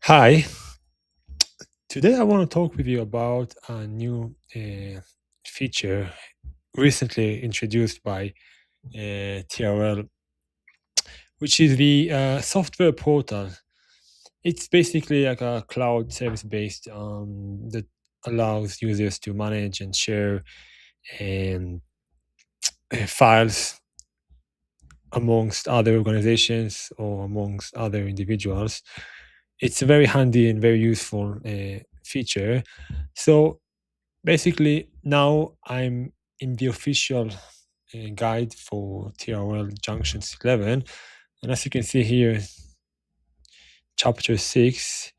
Hi, today I want to talk with you about a new feature recently introduced by TRL, which is the software portal. It's basically like a cloud service based that allows users to manage and share um, files amongst other organizations or amongst other individuals. It's a very handy and very useful feature. So basically, now I'm in the official guide for TRL Junctions 11. And as you can see here, chapter 6,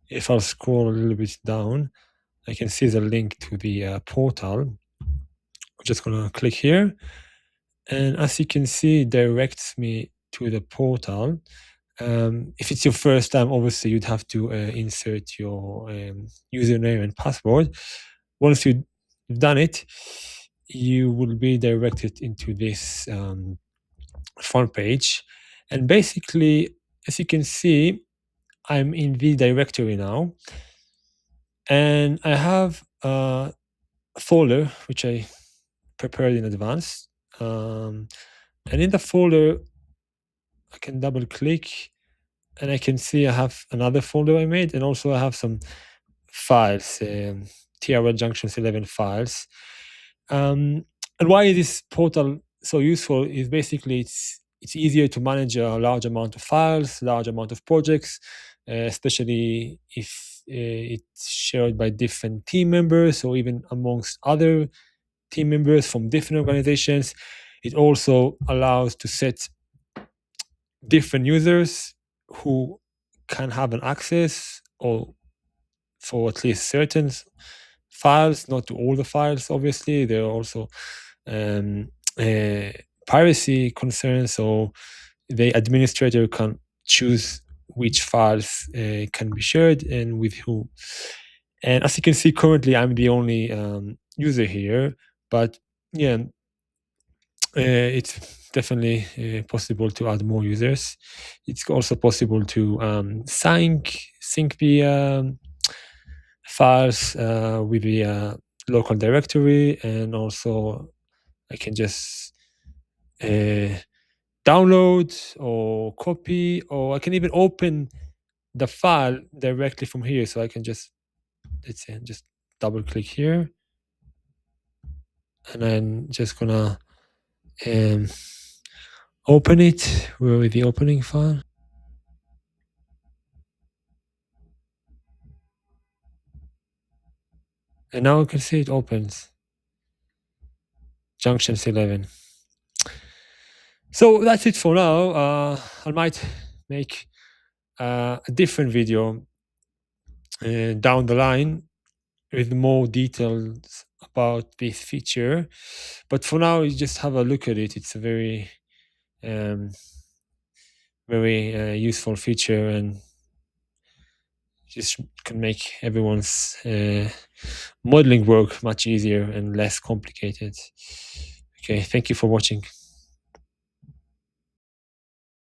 if I'll scroll a little bit down, I can see the link to the portal. I'm just going to click here. And as you can see, it directs me to the portal. If it's your first time, obviously you'd have to insert your username and password. Once you've done it, you will be directed into this front page. And basically, as you can see, I'm in the directory now. And I have a folder which I prepared in advance. And in the folder, I can double click and I can see I have another folder I made, and also I have some files, TRL Junctions 11 files. And why is this portal so useful is basically it's easier to manage a large amount of files, large amount of projects, especially if it's shared by different team members or even amongst other team members from different organizations. It also allows to set different users who can have an access or for at least certain files, not to all the files, obviously. There are also um, uh, piracy concerns, so the administrator can choose which files can be shared and with who. And as you can see, currently I'm the only user here, but yeah, it's definitely possible to add more users. It's also possible to sync the files with the local directory, and also I can just download or copy, or I can even open the file directly from here. So I can just, let's say, just double click here, and I'm just gonna um, open it. Where is the opening file? And now you can see it opens Junctions 11. So that's it for now. I might make a different video down the line with more details about this feature. But for now, you just have a look at it. It's a very, um, very useful feature, and just can make everyone's modeling work much easier and less complicated. Okay, thank you for watching.